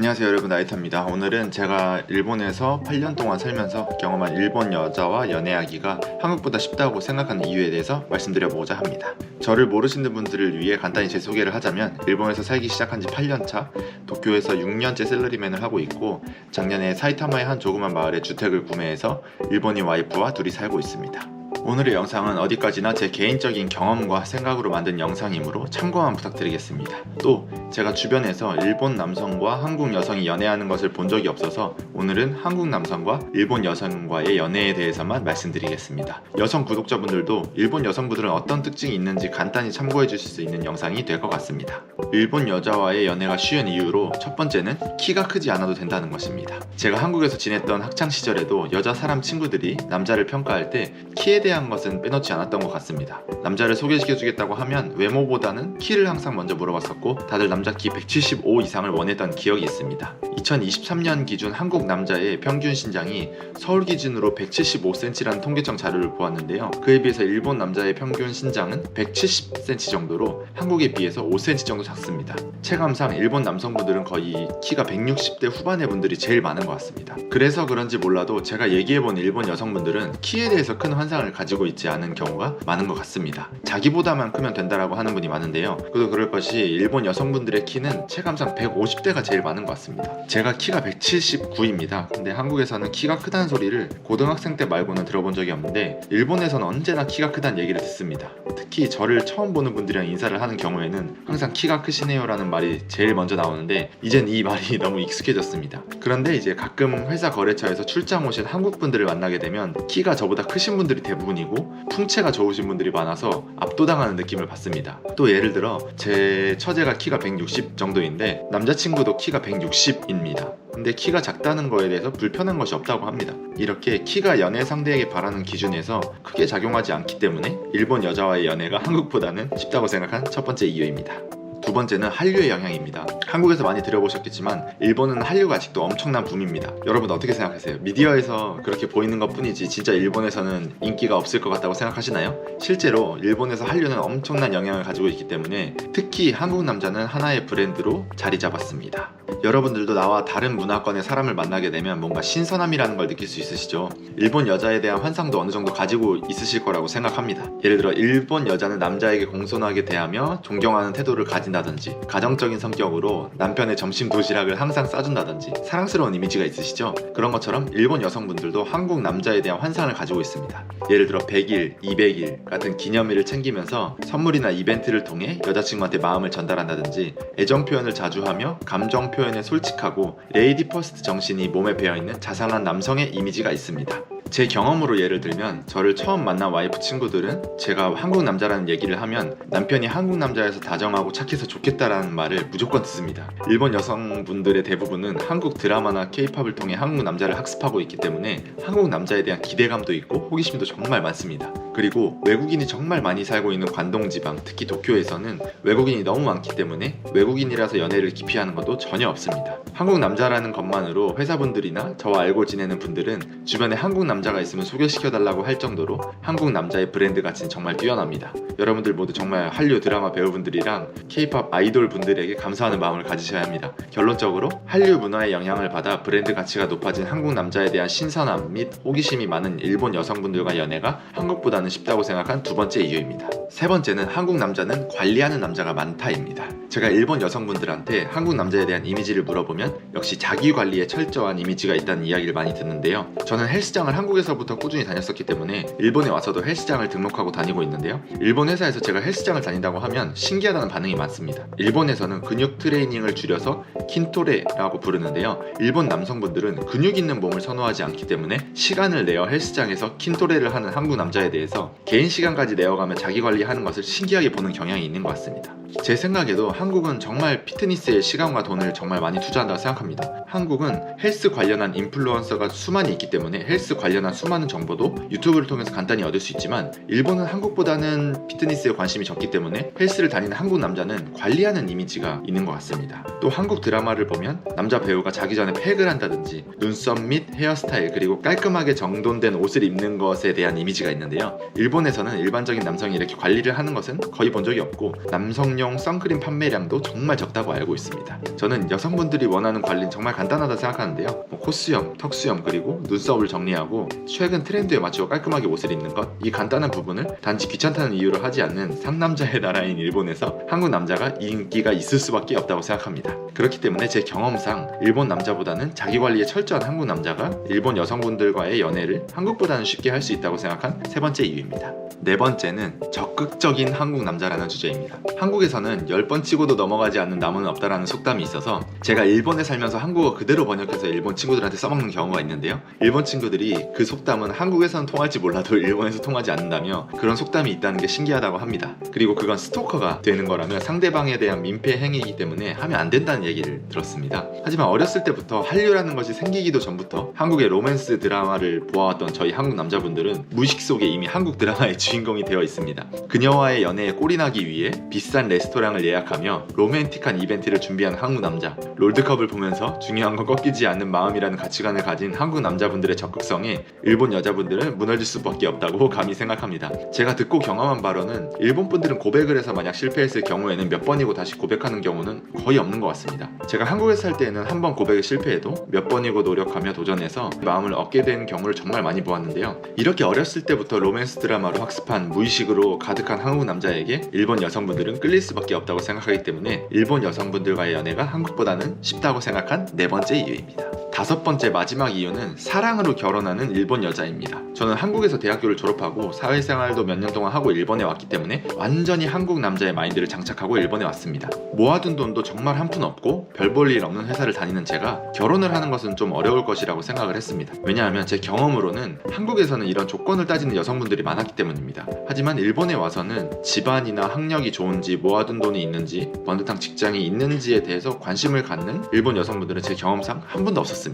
안녕하세요 여러분, 나이타입니다. 오늘은 제가 일본에서 8년 동안 살면서 경험한 일본 여자와 연애하기가 한국보다 쉽다고 생각하는 이유에 대해서 말씀드려보고자 합니다. 저를 모르시는 분들을 위해 간단히 제 소개를 하자면, 일본에서 살기 시작한 지 8년차, 도쿄에서 6년째 샐러리맨을 하고 있고, 작년에 사이타마의 한 조그만 마을에 주택을 구매해서 일본인 와이프와 둘이 살고 있습니다. 오늘의 영상은 어디까지나 제 개인적인 경험과 생각으로 만든 영상이므로 참고만 부탁드리겠습니다. 또 제가 주변에서 일본 남성과 한국 여성이 연애하는 것을 본 적이 없어서 오늘은 한국 남성과 일본 여성과의 연애에 대해서만 말씀드리겠습니다. 여성 구독자분들도 일본 여성분들은 어떤 특징이 있는지 간단히 참고해 주실 수 있는 영상이 될 것 같습니다. 일본 여자와의 연애가 쉬운 이유로 첫 번째는 키가 크지 않아도 된다는 것입니다. 제가 한국에서 지냈던 학창 시절에도 여자 사람 친구들이 남자를 평가할 때 키에 대한 것은 빼놓지 않았던 것 같습니다. 남자를 소개시켜주겠다고 하면 외모보다는 키를 항상 먼저 물어봤었고, 다들 남자 키 175 이상을 원했던 기억이 있습니다. 2023년 기준 한국 남자의 평균 신장이 서울 기준으로 175cm라는 통계청 자료를 보았는데요. 그에 비해서 일본 남자의 평균 신장은 170cm 정도로 한국에 비해서 5cm 정도 작습니다. 체감상 일본 남성분들은 거의 키가 160대 후반의 분들이 제일 많은 것 같습니다. 그래서 그런지 몰라도 제가 얘기해본 일본 여성분들은 키에 대해서 큰 환상을 가지고 있지 않은 경우가 많은 것 같습니다. 자기보다만 크면 된다라고 하는 분이 많은데요. 그도 그럴 것이 일본 여성분들의 키는 체감상 150대가 제일 많은 것 같습니다. 제가 키가 179입니다. 근데 한국에서는 키가 크다는 소리를 고등학생 때 말고는 들어본 적이 없는데, 일본에서는 언제나 키가 크다는 얘기를 듣습니다. 특히 저를 처음 보는 분들이랑 인사를 하는 경우에는 항상 키가 크시네요 라는 말이 제일 먼저 나오는데, 이젠 이 말이 너무 익숙해졌습니다. 그런데 이제 가끔 회사 거래처에서 출장 오신 한국 분들을 만나게 되면 키가 저보다 크신 분들이 대부분이고 풍채가 좋으신 분들이 많아서 압도당하는 느낌을 받습니다. 또 예를 들어 제 처제가 키가 160 정도인데 남자친구도 키가 160입니다. 근데 키가 작다는 거에 대해서 불편한 것이 없다고 합니다. 이렇게 키가 연애 상대에게 바라는 기준에서 크게 작용하지 않기 때문에 일본 여자와의 연애가 한국보다는 쉽다고 생각한 첫 번째 이유입니다. 두 번째는 한류의 영향입니다. 한국에서 많이 들어보셨겠지만 일본은 한류가 아직도 엄청난 붐입니다. 여러분 어떻게 생각하세요? 미디어에서 그렇게 보이는 것 뿐이지 진짜 일본에서는 인기가 없을 것 같다고 생각하시나요? 실제로 일본에서 한류는 엄청난 영향을 가지고 있기 때문에 특히 한국 남자는 하나의 브랜드로 자리 잡았습니다. 여러분들도 나와 다른 문화권의 사람을 만나게 되면 뭔가 신선함이라는 걸 느낄 수 있으시죠? 일본 여자에 대한 환상도 어느 정도 가지고 있으실 거라고 생각합니다. 예를 들어 일본 여자는 남자에게 공손하게 대하며 존경하는 태도를 가진다든지, 가정적인 성격으로 남편의 점심 도시락을 항상 싸준다든지 사랑스러운 이미지가 있으시죠? 그런 것처럼 일본 여성분들도 한국 남자에 대한 환상을 가지고 있습니다. 예를 들어 100일, 200일 같은 기념일을 챙기면서 선물이나 이벤트를 통해 여자친구한테 마음을 전달한다든지, 애정 표현을 자주 하며 감정 표현에 솔직하고 레이디 퍼스트 정신이 몸에 배어있는 자상한 남성의 이미지가 있습니다. 제 경험으로 예를 들면, 저를 처음 만난 와이프 친구들은 제가 한국 남자라는 얘기를 하면 남편이 한국 남자여서 다정하고 착해서 좋겠다라는 말을 무조건 듣습니다. 일본 여성분들의 대부분은 한국 드라마나 케이팝을 통해 한국 남자를 학습하고 있기 때문에 한국 남자에 대한 기대감도 있고 호기심도 정말 많습니다. 그리고 외국인이 정말 많이 살고 있는 관동지방, 특히 도쿄에서는 외국인이 너무 많기 때문에 외국인이라서 연애를 기피하는 것도 전혀 없습니다. 한국 남자라는 것만으로 회사분들이나 저와 알고 지내는 분들은 주변에 한국 남자가 있으면 소개시켜달라고 할 정도로 한국 남자의 브랜드 가치는 정말 뛰어납니다. 여러분들 모두 정말 한류 드라마 배우분들이랑 케이팝 아이돌 분들에게 감사하는 마음을 가지셔야 합니다. 결론적으로 한류 문화의 영향을 받아 브랜드 가치가 높아진 한국 남자에 대한 신선함 및 호기심이 많은 일본 여성분들과 연애가 한국보다는 쉽다고 생각한 두 번째 이유입니다. 세 번째는 한국 남자는 관리하는 남자가 많다입니다. 제가 일본 여성분들한테 한국 남자에 대한 이미지를 물어보면 역시 자기 관리에 철저한 이미지가 있다는 이야기를 많이 듣는데요. 저는 헬스장을 한국에서부터 꾸준히 다녔었기 때문에 일본에 와서도 헬스장을 등록하고 다니고 있는데요. 일본 회사에서 제가 헬스장을 다닌다고 하면 신기하다는 반응이 많습니다. 일본에서는 근육 트레이닝을 줄여서 킨토레라고 부르는데요. 일본 남성분들은 근육 있는 몸을 선호하지 않기 때문에 시간을 내어 헬스장에서 킨토레를 하는 한국 남자에 대해서 개인 시간까지 내어가며 자기 관리하는 것을 신기하게 보는 경향이 있는 것 같습니다. 제 생각에도 한국은 정말 피트니스에 시간과 돈을 정말 많이 투자한다고 생각합니다. 한국은 헬스 관련한 인플루언서가 수많이 있기 때문에 헬스 관련 관련한 수많은 정보도 유튜브를 통해서 간단히 얻을 수 있지만 일본은 한국보다는 피트니스에 관심이 적기 때문에 헬스를 다니는 한국 남자는 관리하는 이미지가 있는 것 같습니다. 또 한국 드라마를 보면 남자 배우가 자기 전에 팩을 한다든지 눈썹 및 헤어스타일 그리고 깔끔하게 정돈된 옷을 입는 것에 대한 이미지가 있는데요. 일본에서는 일반적인 남성이 이렇게 관리를 하는 것은 거의 본 적이 없고 남성용 선크림 판매량도 정말 적다고 알고 있습니다. 저는 여성분들이 원하는 관리는 정말 간단하다 생각하는데요. 콧수염, 턱수염 그리고 눈썹을 정리하고 최근 트렌드에 맞추어 깔끔하게 옷을 입는 것, 이 간단한 부분을 단지 귀찮다는 이유로 하지 않는 상남자의 나라인 일본에서 한국 남자가 인기가 있을 수밖에 없다고 생각합니다. 그렇기 때문에 제 경험상 일본 남자보다는 자기 관리에 철저한 한국 남자가 일본 여성분들과의 연애를 한국보다는 쉽게 할 수 있다고 생각한 세 번째 이유입니다. 네 번째는 적극적인 한국 남자라는 주제입니다. 한국에서는 10번 치고도 넘어가지 않는 나무는 없다라는 속담이 있어서 제가 일본에 살면서 한국어 그대로 번역해서 일본 친구들한테 써먹는 경우가 있는데요. 일본 친구들이 그 속담은 한국에서는 통할지 몰라도 일본에서 통하지 않는다며 그런 속담이 있다는 게 신기하다고 합니다. 그리고 그건 스토커가 되는 거라면 상대방에 대한 민폐 행위이기 때문에 하면 안 된다는 얘기를 들었습니다. 하지만 어렸을 때부터 한류라는 것이 생기기도 전부터 한국의 로맨스 드라마를 보아왔던 저희 한국 남자분들은 무의식 속에 이미 한국 드라마의 주인공이 되어 있습니다. 그녀와의 연애에 꼴이 나기 위해 비싼 레스토랑을 예약하며 로맨틱한 이벤트를 준비하는 한국 남자, 롤드컵을 보면서 중요한 건 꺾이지 않는 마음이라는 가치관을 가진 한국 남자분들의 적극성에 일본 여자분들은 무너질 수밖에 없다고 감히 생각합니다. 제가 듣고 경험한 바로는 일본 분들은 고백을 해서 만약 실패했을 경우에는 몇 번이고 다시 고백하는 경우는 거의 없는 것 같습니다. 제가 한국에 살 때에는 한 번 고백에 실패해도 몇 번이고 노력하며 도전해서 마음을 얻게 된 경우를 정말 많이 보았는데요. 이렇게 어렸을 때부터 로맨스 드라마로 학습한 무의식으로 가득한 한국 남자에게 일본 여성분들은 끌릴 수밖에 없다고 생각하기 때문에 일본 여성분들과의 연애가 한국보다는 쉽다고 생각한 네 번째 이유입니다. 다섯 번째 마지막 이유는 사랑으로 결혼하는 일본 여자입니다. 저는 한국에서 대학교를 졸업하고 사회생활도 몇 년 동안 하고 일본에 왔기 때문에 완전히 한국 남자의 마인드를 장착하고 일본에 왔습니다. 모아둔 돈도 정말 한 푼 없고 별 볼 일 없는 회사를 다니는 제가 결혼을 하는 것은 좀 어려울 것이라고 생각을 했습니다. 왜냐하면 제 경험으로는 한국에서는 이런 조건을 따지는 여성분들이 많았기 때문입니다. 하지만 일본에 와서는 집안이나 학력이 좋은지 모아둔 돈이 있는지 번듯한 직장이 있는지에 대해서 관심을 갖는 일본 여성분들은 제 경험상 한 분도 없었습니다.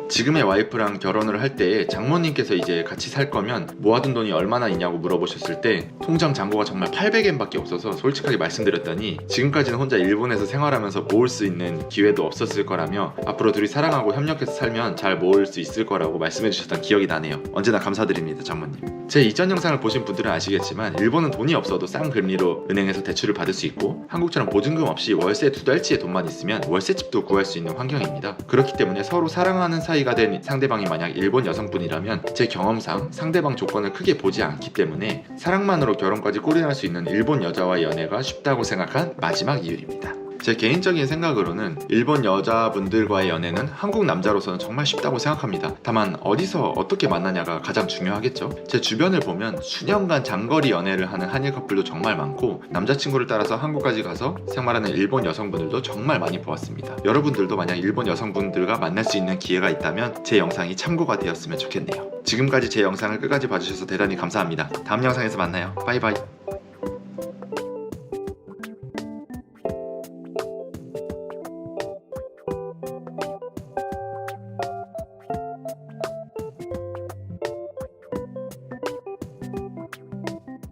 지금의 와이프랑 결혼을 할 때에 장모님께서 이제 같이 살 거면 모아둔 돈이 얼마나 있냐고 물어보셨을 때 통장 잔고가 정말 800엔밖에 없어서 솔직하게 말씀드렸더니 지금까지는 혼자 일본에서 생활하면서 모을 수 있는 기회도 없었을 거라며 앞으로 둘이 사랑하고 협력해서 살면 잘 모을 수 있을 거라고 말씀해 주셨던 기억이 나네요. 언제나 감사드립니다, 장모님. 제 이전 영상을 보신 분들은 아시겠지만 일본은 돈이 없어도 싼 금리로 은행에서 대출을 받을 수 있고 한국처럼 보증금 없이 월세 2달치의 돈만 있으면 월세집도 구할 수 있는 환경입니다. 그렇기 때문에 서로 사랑하는 사이가 된 상대방이 만약 일본 여성분이라면 제 경험상 상대방 조건을 크게 보지 않기 때문에 사랑만으로 결혼까지 꼬리날 수 있는 일본 여자와의 연애가 쉽다고 생각한 마지막 이유입니다. 제 개인적인 생각으로는 일본 여자분들과의 연애는 한국 남자로서는 정말 쉽다고 생각합니다. 다만 어디서 어떻게 만나냐가 가장 중요하겠죠. 제 주변을 보면 수년간 장거리 연애를 하는 한일 커플도 정말 많고 남자친구를 따라서 한국까지 가서 생활하는 일본 여성분들도 정말 많이 보았습니다. 여러분들도 만약 일본 여성분들과 만날 수 있는 기회가 있다면 제 영상이 참고가 되었으면 좋겠네요. 지금까지 제 영상을 끝까지 봐주셔서 대단히 감사합니다. 다음 영상에서 만나요. 바이바이.